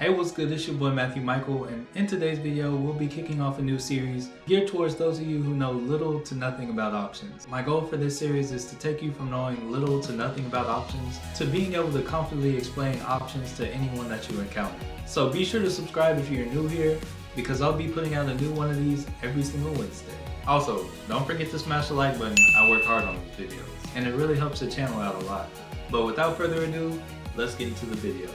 Hey, what's good? It's your boy Matthew Michael, and in today's video we'll be kicking off a new series geared towards those of you who know little to nothing about options. My goal for this series is to take you from knowing little to nothing about options to being able to confidently explain options to anyone that you encounter. So be sure to subscribe if you're new here, because I'll be putting out a new one of these every single Wednesday. Also, don't forget to smash the like button. I work hard on these videos, and it really helps the channel out a lot. But without further ado, let's get into the video.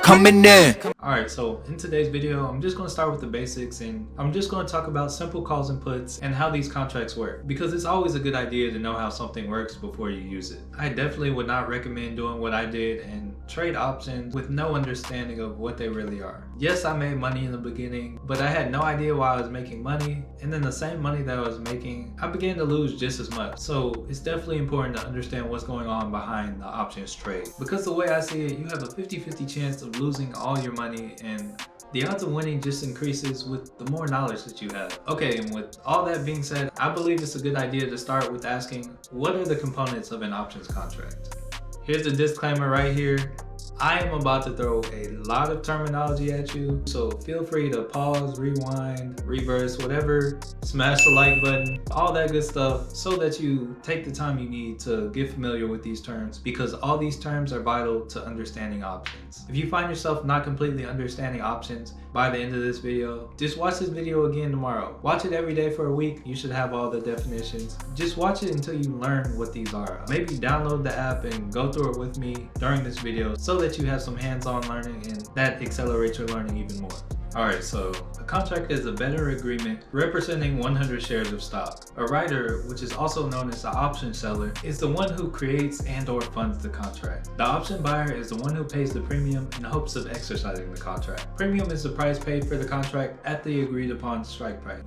Coming in. Alright, so in today's video, I'm just going to start with the basics, and I'm just going to talk about simple calls and puts and how these contracts work, because it's always a good idea to know how something works before you use it. I definitely would not recommend doing what I did and trade options with no understanding of what they really are. Yes, I made money in the beginning, but I had no idea why I was making money, and then the same money that I was making, I began to lose just as much. So it's definitely important to understand what's going on behind the options trade, because the way I see it, you have a 50-50 chance of losing all your money, and the odds of winning just increases with the more knowledge that you have. Okay, and with all that being said, I believe it's a good idea to start with asking, what are the components of an options contract? Here's the disclaimer right here. I am about to throw a lot of terminology at you, so feel free to pause, rewind, reverse, whatever, smash the like button, all that good stuff, so that you take the time you need to get familiar with these terms, because all these terms are vital to understanding options. If you find yourself not completely understanding options by the end of this video, just watch this video again tomorrow. Watch it every day for a week. You should have all the definitions. Just watch it until you learn what these are. Maybe download the app and go through it with me during this video so that you have some hands-on learning, and that accelerates your learning even more. Alright, so a contract is a better agreement representing 100 shares of stock. A writer, which is also known as the option seller, is the one who creates and/or funds the contract. The option buyer is the one who pays the premium in hopes of exercising the contract. Premium is the price paid for the contract at the agreed upon strike price.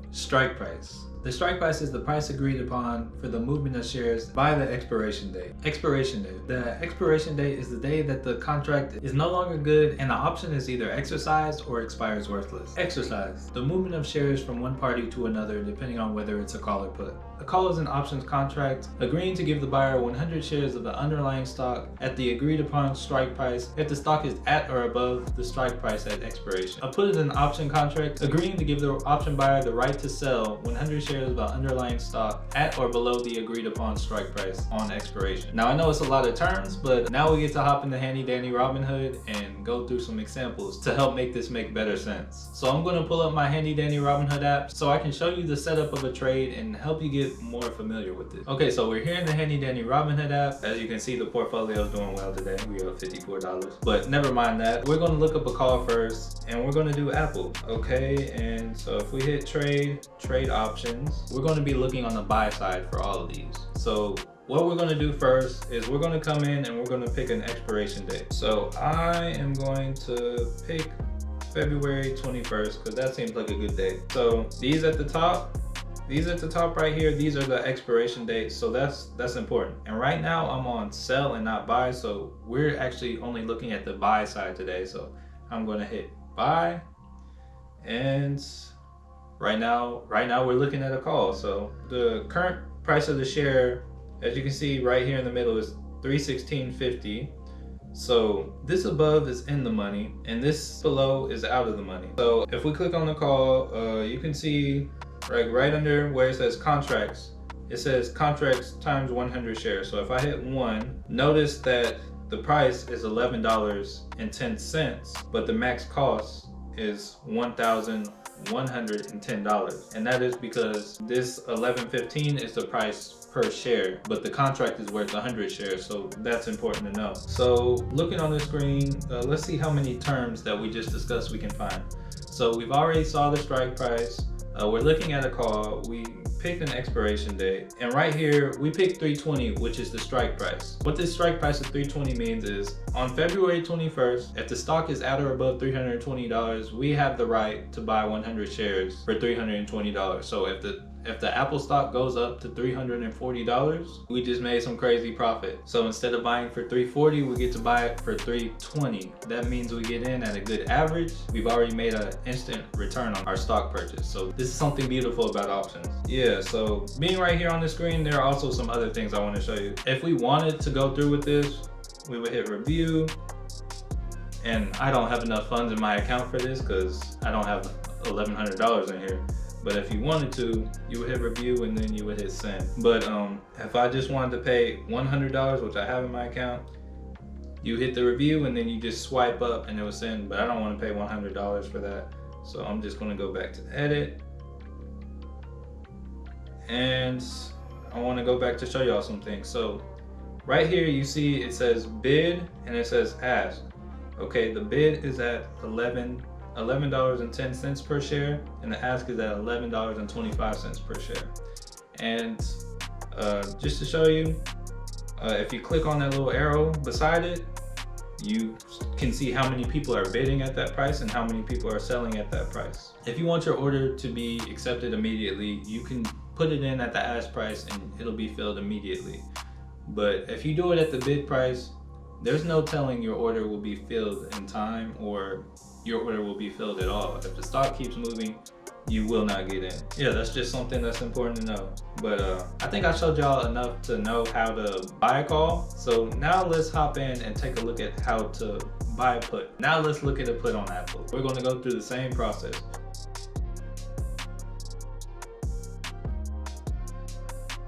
The strike price is the price agreed upon for the movement of shares by the expiration date. Expiration date. The expiration date is the day that the contract is no longer good and the option is either exercised or expires worthless. Exercise. The movement of shares from one party to another depending on whether it's a call or put. A call is an options contract agreeing to give the buyer 100 shares of the underlying stock at the agreed upon strike price if the stock is at or above the strike price at expiration. A put is an option contract agreeing to give the option buyer the right to sell 100 shares of the underlying stock at or below the agreed upon strike price on expiration. Now I know it's a lot of terms, but now we get to hop into handy dandy Robinhood and go through some examples to help make this make better sense. So I'm going to pull up my handy dandy Robinhood app so I can show you the setup of a trade and help you get more familiar with it. Okay, so we're here in the handy dandy Robinhood app. As you can see, the portfolio is doing well today. We are $54, but never mind that. We're going to look up a call first, and we're going to do Apple. Okay, and so if we hit trade options, we're going to be looking on the buy side for all of these. So what we're going to do first is we're going to come in and we're going to pick an expiration date. So I am going to pick February 21st because that seems like a good day. So these at the top right here, these are the expiration dates, so that's important. And right now I'm on sell and not buy, so we're actually only looking at the buy side today. So I'm going to hit buy, and right now we're looking at a call. So the current price of the share, as you can see right here in the middle, is $316.50. So this above is in the money and this below is out of the money. So if we click on the call, you can see right under where it says contracts, it says contracts times 100 shares. So if I hit 1, notice that the price is $11.10, but the max cost is $1,110, and that is because this $11.15 is the price per share, but the contract is worth 100 shares, so that's important to know. So looking on the screen, let's see how many terms that we just discussed we can find. So we've already saw the strike price. We're looking at a call. We picked an expiration date, and right here we picked 320, which is the strike price. What this strike price of 320 means is on February 21st, if the stock is at or above $320, we have the right to buy 100 shares for $320. So if the Apple stock goes up to $340, we just made some crazy profit. So instead of buying for $340, we get to buy it for $320. That means we get in at a good average. We've already made an instant return on our stock purchase. So this is something beautiful about options. Yeah, so being right here on the screen, there are also some other things I want to show you. If we wanted to go through with this, we would hit review, And I don't have enough funds in my account for this because I don't have $1,100 in here. But if you wanted to, you would hit review and then you would hit send. But if I just wanted to pay $100, which I have in my account, you hit the review and then you just swipe up and it will send. But I don't want to pay $100 for that. So I'm just going to go back to edit. And I want to go back to show y'all some things. So right here you see it says bid and it says ask. Okay, the bid is at $11.10 per share, and the ask is at $11.25 per share. And just to show you, if you click on that little arrow beside it, you can see how many people are bidding at that price and how many people are selling at that price. If you want your order to be accepted immediately, you can put it in at the ask price and it'll be filled immediately. But if you do it at the bid price, there's no telling your order will be filled in time or your order will be filled at all. If the stock keeps moving, you will not get in. Yeah, that's just something that's important to know. But I think I showed y'all enough to know how to buy a call. So now let's hop in and take a look at how to buy a put. Now let's look at a put on Apple. We're going to go through the same process.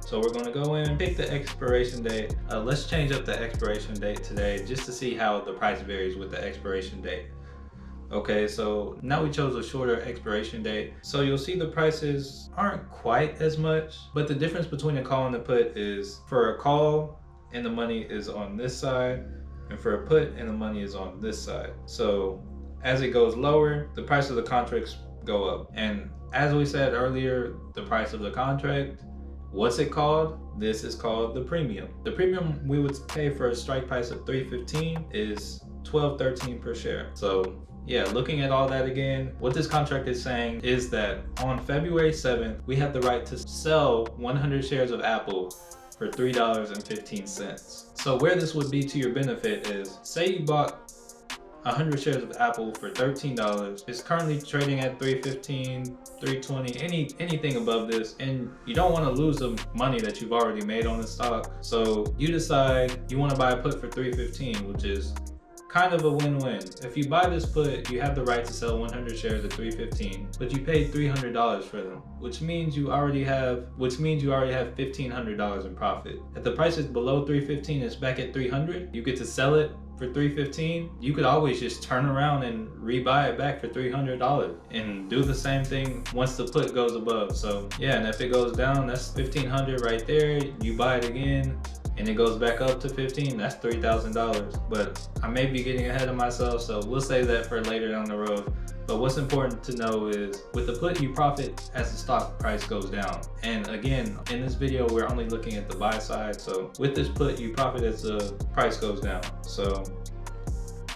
So we're going to go in and pick the expiration date. Let's change up the expiration date today just to see how the price varies with the expiration date. Okay, so now we chose a shorter expiration date. So you'll see the prices aren't quite as much, but the difference between a call and a put is for a call and the money is on this side, and for a put and the money is on this side. So as it goes lower, the price of the contracts go up. And as we said earlier, the price of the contract, what's it called? This is called the premium. The premium we would pay for a strike price of $3.15 is $12.13 per share. So yeah, looking at all that again, what this contract is saying is that on February 7th, we have the right to sell 100 shares of Apple for $3.15. So where this would be to your benefit is, say you bought 100 shares of Apple for $13. It's currently trading at $3.15, $3.20, anything above this, and you don't want to lose the money that you've already made on the stock. So you decide you want to buy a put for $3.15, which is kind of a win-win. If you buy this put, you have the right to sell 100 shares at $3.15, but you paid $300 for them, which means you already have $1,500 in profit. If the price is below $3.15, it's back at $300. You get to sell it for $3.15. You could always just turn around and rebuy it back for $300 and do the same thing once the put goes above. So yeah, and if it goes down, that's $1,500 right there. You buy it again and it goes back up to 15, that's $3,000. But I may be getting ahead of myself, so we'll save that for later down the road. But what's important to know is with the put, you profit as the stock price goes down. And again, in this video, we're only looking at the buy side. So with this put, you profit as the price goes down. So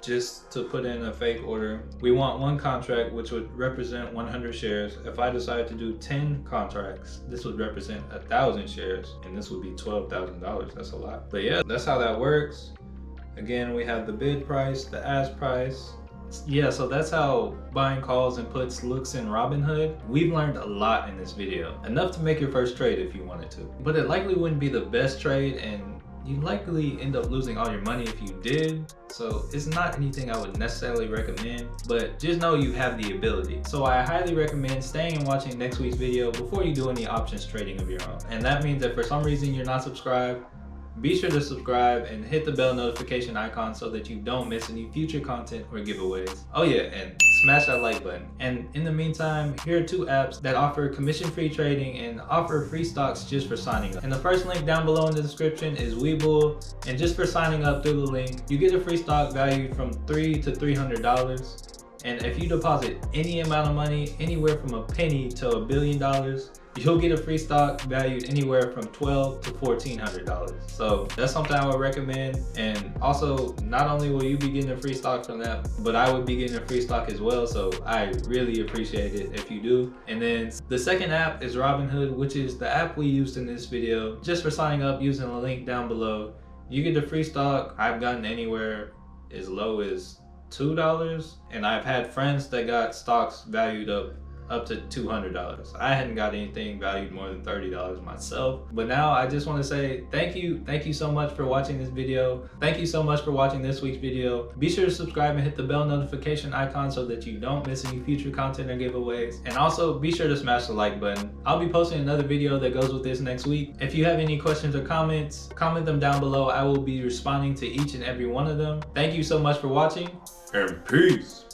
just to put in a fake order, we want one contract, which would represent 100 shares. If I decide to do 10 contracts, this would represent 1,000 shares, and this would be $12,000. That's a lot. But yeah, that's how that works. Again, we have the bid price, the ask price. Yeah, so that's how buying calls and puts looks in Robinhood. We've learned a lot in this video. Enough to make your first trade if you wanted to. But it likely wouldn't be the best trade, and you'd likely end up losing all your money if you did. So it's not anything I would necessarily recommend, but just know you have the ability. So I highly recommend staying and watching next week's video before you do any options trading of your own. And that means that for some reason you're not subscribed, be sure to subscribe and hit the bell notification icon so that you don't miss any future content or giveaways. Oh yeah, and smash that like button. And in the meantime, here are 2 apps that offer commission-free trading and offer free stocks just for signing up. And the first link down below in the description is Webull, and just for signing up through the link, you get a free stock valued from $3 to $300. And if you deposit any amount of money, anywhere from a penny to $1 billion, you'll get a free stock valued anywhere from $1,200 to $1,400. So that's something I would recommend. And also, not only will you be getting a free stock from that, but I would be getting a free stock as well. So I really appreciate it if you do. And then the second app is Robinhood, which is the app we used in this video. Just for signing up using the link down below, you get a free stock. I've gotten anywhere as low as $2, and I've had friends that got stocks valued up up to $200. I hadn't got anything valued more than $30 myself. But now I just want to say thank you so much for watching this video. Thank you so much for watching this week's video. Be sure to subscribe and hit the bell notification icon so that you don't miss any future content or giveaways. And also be sure to smash the like button. I'll be posting another video that goes with this next week. If you have any questions or comments, comment them down below. I will be responding to each and every one of them. Thank you so much for watching, and peace.